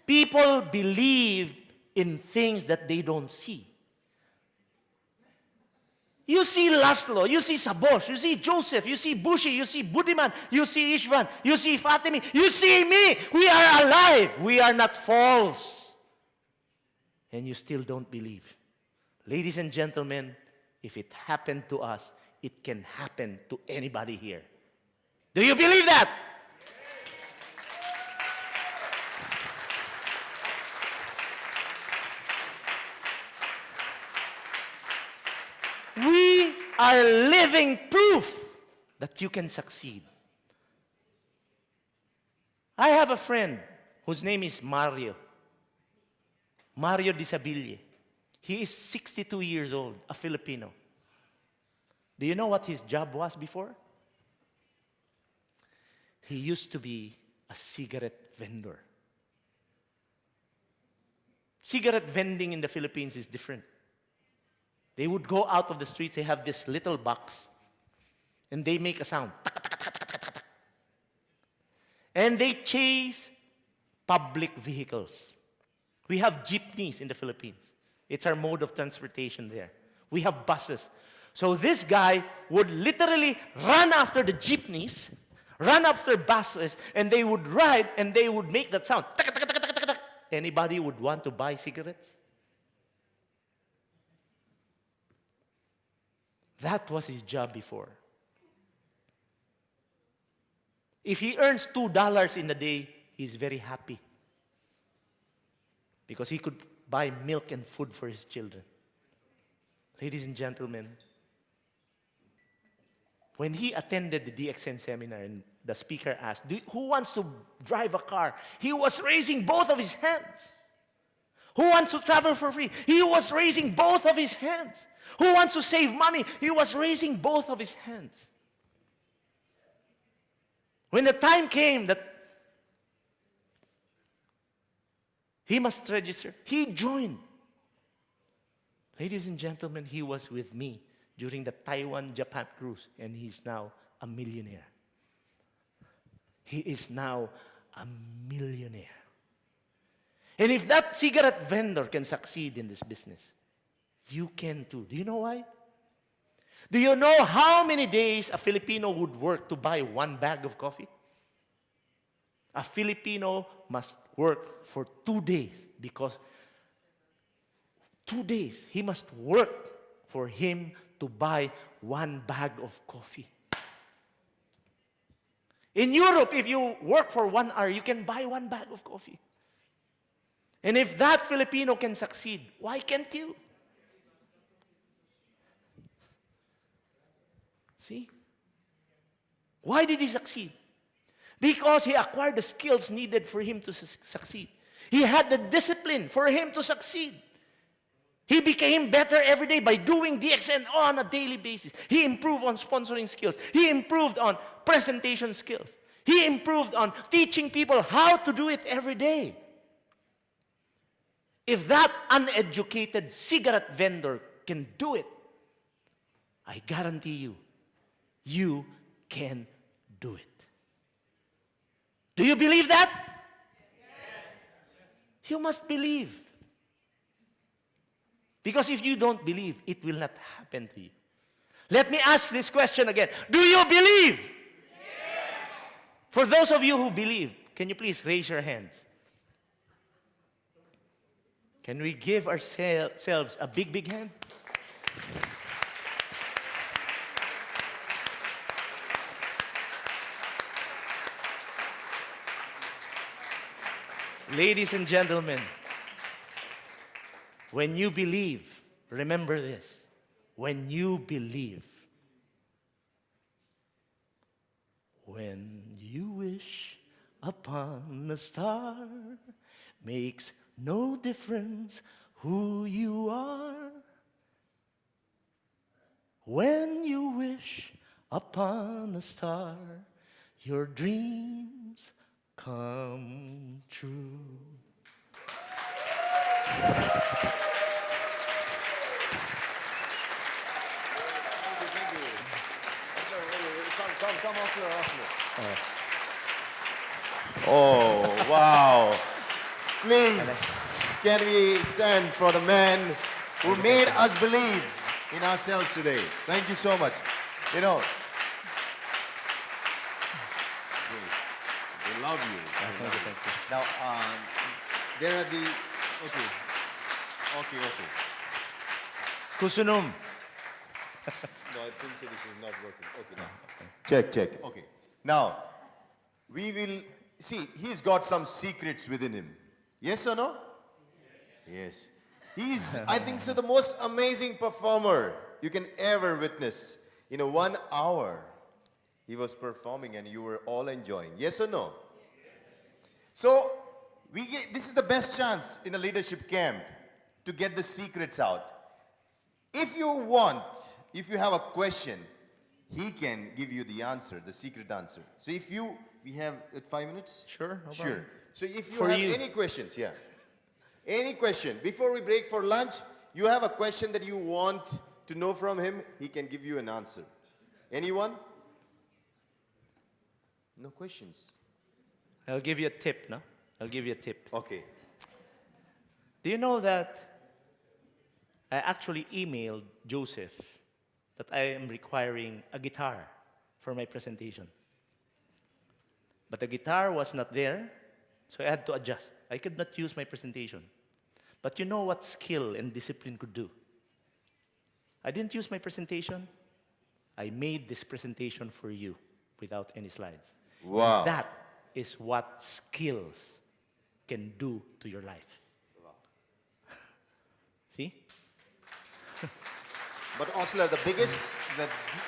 People believe in things that they don't see. You see Laszlo, you see Sabosh, you see Joseph, you see Bushi, you see Budiman, you see Ishvan, you see Fatimi, you see me. We are alive. We are not false. And you still don't believe. Ladies and gentlemen, if it happened to us, it can happen to anybody here. Do you believe that? We are living proof that you can succeed. I have a friend whose name is Mario. Mario Disabilie. He is 62 years old, a Filipino. Do you know what his job was before? He used to be a cigarette vendor. Cigarette vending in the Philippines is different. They would go out of the streets, they have this little box, and they make a sound. And they chase public vehicles. We have jeepneys in the Philippines. It's our mode of transportation there. We have buses. So this guy would literally run after the jeepneys, run after buses, and they would ride and they would make that sound. Anybody would want to buy cigarettes? That was his job before. If he earns $2 in a day, he's very happy. Because he could buy milk and food for his children. Ladies and gentlemen, when he attended the DXN seminar and the speaker asked, who wants to drive a car? He was raising both of his hands. Who wants to travel for free? He was raising both of his hands. Who wants to save money? He was raising both of his hands. When the time came that he must register, he joined. Ladies and gentlemen, he was with me during the Taiwan-Japan cruise, and he's now a millionaire. He is now a millionaire. And if that cigarette vendor can succeed in this business, you can too. Do you know why? Do you know how many days a Filipino would work to buy one bag of coffee? A Filipino must work for 2 days because 2 days he must work for him to buy one bag of coffee. In Europe, if you work for 1 hour, you can buy one bag of coffee. And if that Filipino can succeed, why can't you? See? Why did he succeed? Because he acquired the skills needed for him to succeed. He had the discipline for him to succeed. He became better every day by doing DXN on a daily basis. He improved on sponsoring skills. He improved on presentation skills. He improved on teaching people how to do it every day. If that uneducated cigarette vendor can do it, I guarantee you, you can do it. Do you believe that? Yes. You must believe. Because if you don't believe, it will not happen to you. Let me ask this question again. Do you believe? Yes. For those of you who believe, can you please raise your hands? Can we give ourselves a big, big hand? Ladies and gentlemen, when you believe, remember this. when you believe. When you wish upon a star, makes no difference who you are. When you wish upon a star, your dreams come true. Thank you. Come, Osler. Oh, wow. Please, can we stand for the man who made us believe in ourselves today? Thank you so much. You know, we love you. Thank you, thank you. Now, there are the, okay. Kusunum. No, I think so this is not working. Okay, now. Check. Okay. Now, we will see, he's got some secrets within him. Yes or no? Yes. He's, I think so, the most amazing performer you can ever witness. In a 1 hour, he was performing and you were all enjoying. Yes or no? So, this is the best chance in a leadership camp to get the secrets out. If you want, if you have a question, he can give you the answer, the secret answer. So we have 5 minutes? Sure, no Sure. problem. So if you For have you. any questions, any question, before we break for lunch, you have a question that you want to know from him, he can give you an answer. Anyone? No questions. I'll give you a tip, no? I'll give you a tip. Okay. Do you know that I actually emailed Joseph that I am requiring a guitar for my presentation? But the guitar was not there, so I had to adjust. I could not use my presentation. But you know what skill and discipline could do? I didn't use my presentation. I made this presentation for you without any slides. Wow. And that is what skills can do to your life. See? But Osler, the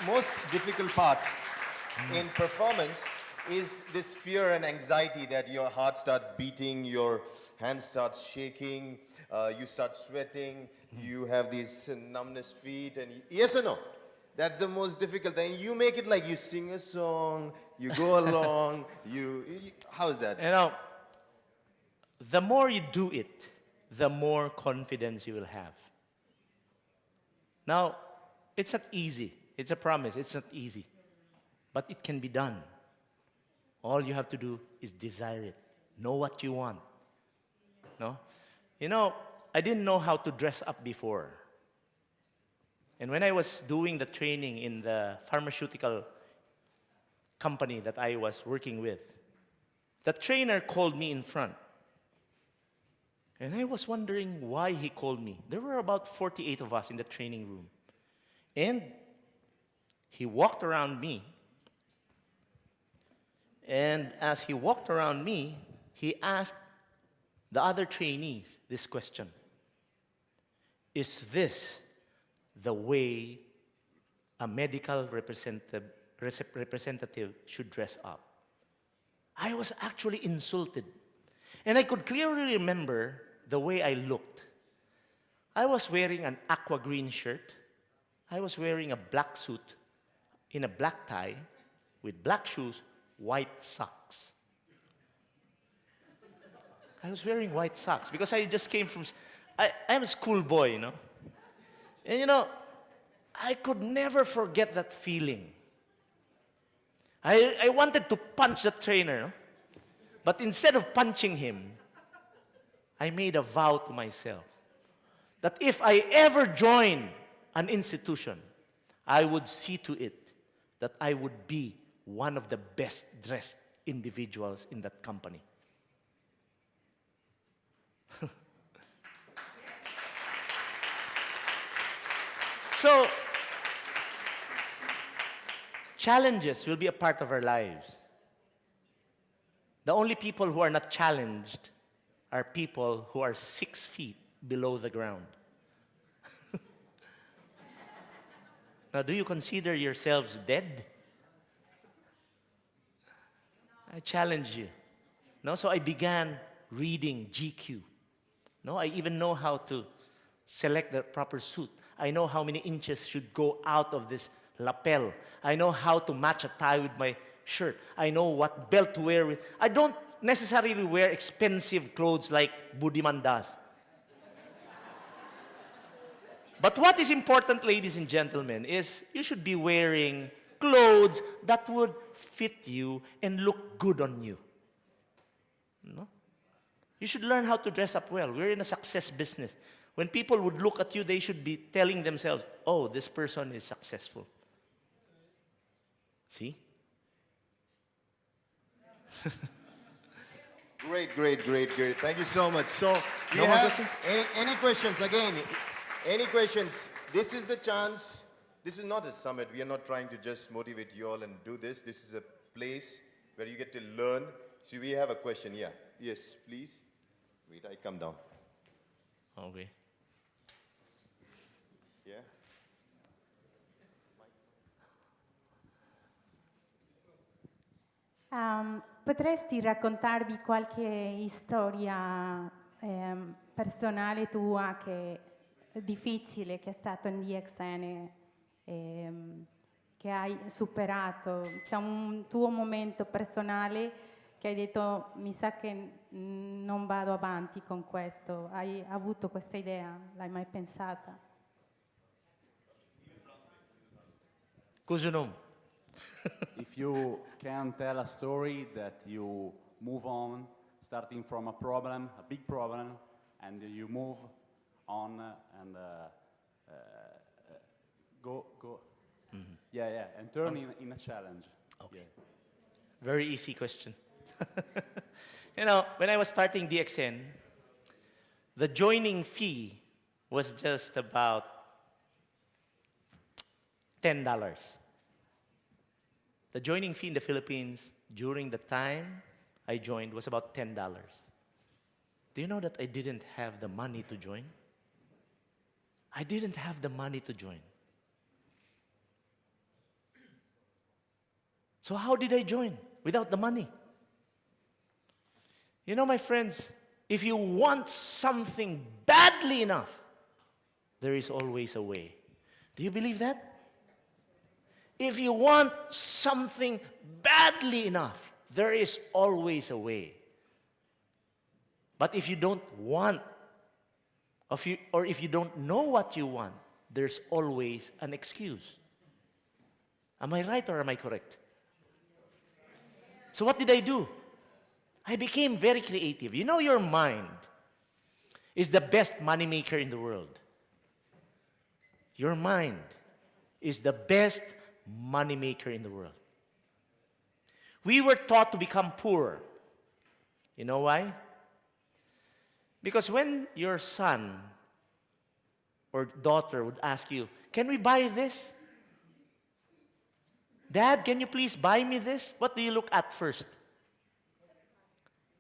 most difficult part in performance is this fear and anxiety that your heart starts beating, your hand starts shaking, you start sweating, you have these numbness feet, and yes or no? That's the most difficult thing. You make it like you sing a song, you go along, how is that? You know, the more you do it, the more confidence you will have. Now, it's not easy. It's a promise. It's not easy. But it can be done. All you have to do is desire it. Know what you want. No? You know, I didn't know how to dress up before. And when I was doing the training in the pharmaceutical company that I was working with, the trainer called me in front. And I was wondering why he called me. There were about 48 of us in the training room. And he walked around me. And as he walked around me, he asked the other trainees this question. Is this the way a medical representative should dress up? I was actually insulted. And I could clearly remember the way I looked. I was wearing an aqua green shirt. I was wearing a black suit in a black tie with black shoes, white socks. I was wearing white socks because I just came from, I'm a schoolboy, you know. And you know, I could never forget that feeling. I wanted to punch the trainer, no? But instead of punching him, I made a vow to myself that if I ever join an institution, I would see to it that I would be one of the best dressed individuals in that company. So, challenges will be a part of our lives. The only people who are not challenged are people who are 6 feet below the ground. Now, do you consider yourselves dead? I challenge you. No, so I began reading GQ. No, I even know how to select the proper suit. I know how many inches should go out of this lapel. I know how to match a tie with my shirt. I know what belt to wear with. I don't necessarily wear expensive clothes like Budiman does. But what is important, ladies and gentlemen, is you should be wearing clothes that would fit you and look good on you. No? You should learn how to dress up well. We're in a success business. When people would look at you, they should be telling themselves, oh, this person is successful. See? Great, great, great, great. Thank you so much. So, we No more have questions? any questions? Again, any questions? This is the chance. This is not a summit. We are not trying to just motivate you all and do this. This is a place where you get to learn. So we have a question. Yeah. Yes, please. Wait, I come down. Okay. Yeah. Potresti raccontarvi qualche storia personale tua che è difficile, che è stato in DXN, che hai superato? C'è un tuo momento personale che hai detto, mi sa che non vado avanti con questo. Hai avuto questa idea? L'hai mai pensata? Kuzunom. If you can tell a story that you move on, starting from a problem, a big problem, and you move on and go, and turn in a challenge. Okay. Yeah. Very easy question. You know, when I was starting DXN, the joining fee was just about $10. The joining fee in the Philippines during the time I joined was about $10. Do you know that I didn't have the money to join? I didn't have the money to join. So how did I join without the money? You know, my friends, if you want something badly enough, there is always a way. Do you believe that? If you want something badly enough, there is always a way. But if you don't want, or if you don't know what you want, there's always an excuse. Am I right or am I correct? So what did I do? I became very creative. You know, your mind is the best moneymaker in the world. Your mind is the best moneymaker in the world. We were taught to become poor. You know why? Because when your son or daughter would ask you, can we buy this? Dad, can you please buy me this? What do you look at first?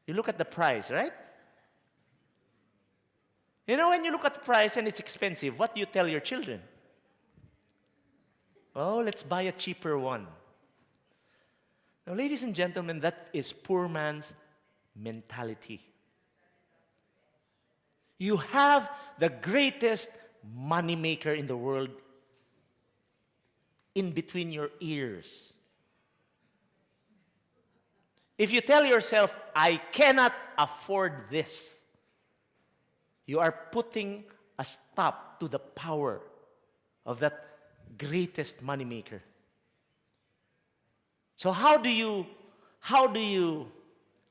You look at the price, right? You know, when you look at the price and it's expensive, what do you tell your children? Oh, let's buy a cheaper one. Now, ladies and gentlemen, that is poor man's mentality. You have the greatest moneymaker in the world in between your ears. If you tell yourself, I cannot afford this, you are putting a stop to the power of that greatest moneymaker. So how do you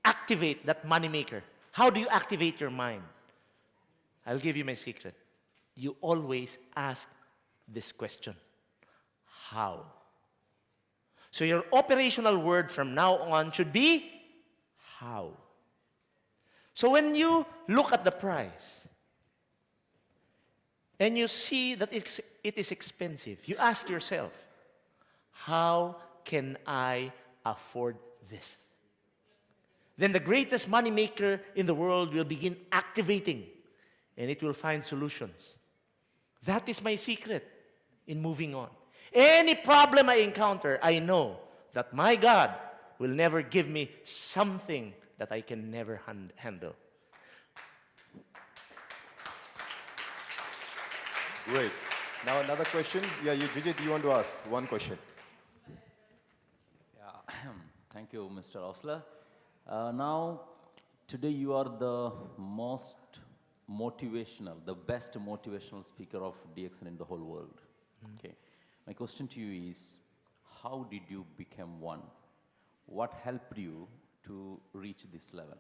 activate that moneymaker? How do you activate your mind? I'll give you my secret. You always ask this question. How? So your operational word from now on should be how. So when you look at the price and you see that it is expensive, you ask yourself, how can I afford this? Then the greatest moneymaker in the world will begin activating and it will find solutions. That is my secret in moving on. Any problem I encounter, I know that my God will never give me something that I can never handle. Great. Now another question. Yeah, Jijit, you want to ask one question? Yeah. Thank you, Mr. Osler. Now, today you are the most motivational, the best motivational speaker of DXN in the whole world. Okay. My question to you is, how did you become one? What helped you to reach this level?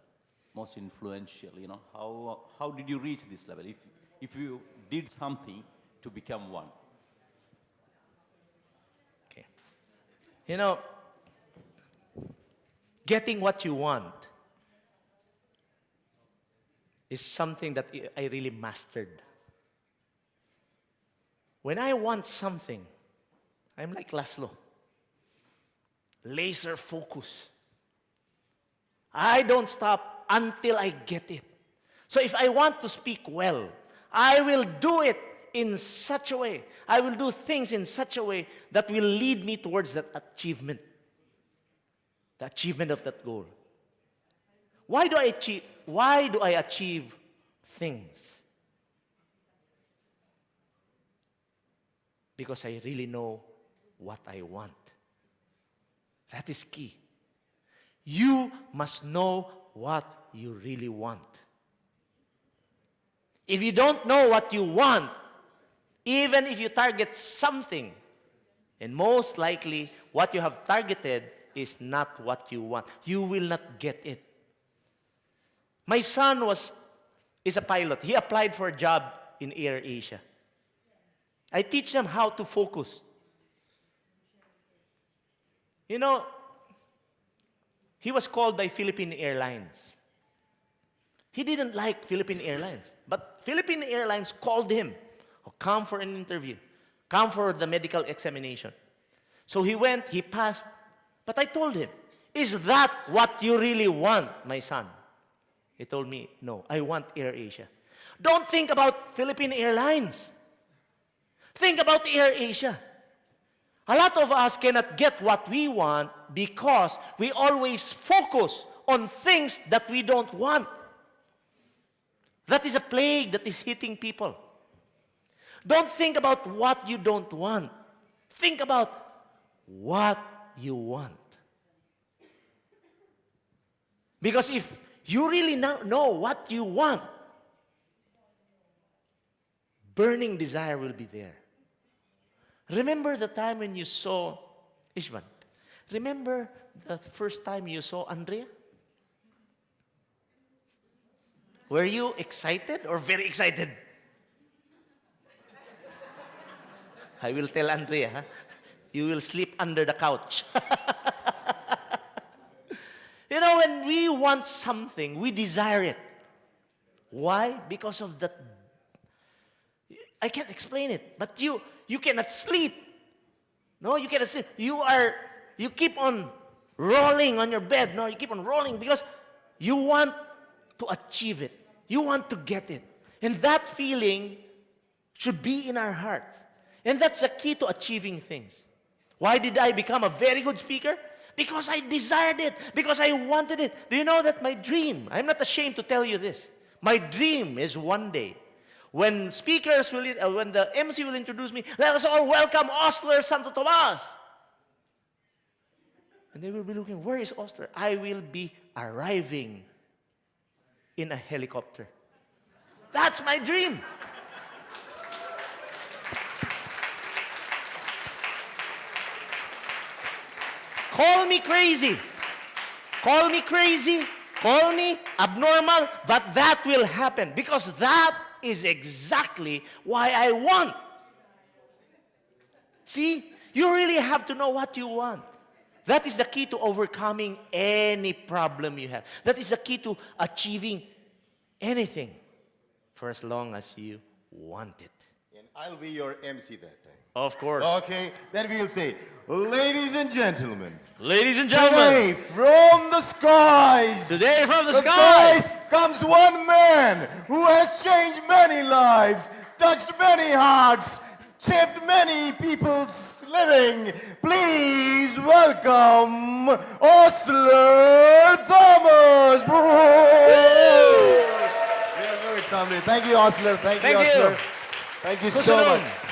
Most influential, how did you reach this level? If you did something to become one. Okay. You know, getting what you want is something that I really mastered. When I want something, I'm like Laszlo. Laser focus. I don't stop until I get it. So if I want to speak well, I will do it in such a way. I will do things in such a way that will lead me towards that achievement. The achievement of that goal. Why do I achieve things? Because I really know what I want. That is key. You must know what you really want. If you don't know what you want, even if you target something, and most likely what you have targeted is not what you want, you will not get it. My son is a pilot. He applied for a job in Air Asia. I teach them how to focus. You know, he was called by Philippine Airlines. He didn't like Philippine Airlines, but Philippine Airlines called him, oh, come for an interview, come for the medical examination. So he went, he passed, but I told him, is that what you really want, my son? He told me, no, I want Air Asia. Don't think about Philippine Airlines. Think about Air Asia. A lot of us cannot get what we want because we always focus on things that we don't want. That is a plague that is hitting people. Don't think about what you don't want. Think about what you want. Because if you really know what you want, burning desire will be there. Remember the time when you saw Ishvan? Remember the first time you saw Andrea? Were you excited or very excited? I will tell Andrea, huh? You will sleep under the couch. You know, when we want something, we desire it. Why? Because of that. I can't explain it, but you cannot sleep. No, you cannot sleep. You keep on rolling on your bed. No, you keep on rolling because you want to achieve it. You want to get it. And that feeling should be in our hearts. And that's the key to achieving things. Why did I become a very good speaker? Because I desired it. Because I wanted it. Do you know that my dream, I'm not ashamed to tell you this, my dream is one day, when when the MC will introduce me, let us all welcome Osler Santo Tomas. And they will be looking, where is Osler? I will be arriving in a helicopter. That's my dream. Call me crazy. Call me crazy. Call me abnormal. But that will happen because that is exactly why I want. See? You really have to know what you want. That is the key to overcoming any problem you have. That is the key to achieving anything for as long as you want it. And I'll be your MC that time. Of course. Okay, then we'll say, ladies and gentlemen. Ladies and gentlemen. Today from the skies. Today from the skies. Comes one man who has changed many lives, touched many hearts, shaped many people's living. Please welcome Osler Thomas. Thank you, Osler. Thank you, Thank you. Osler. Thank you so Kusunod. much.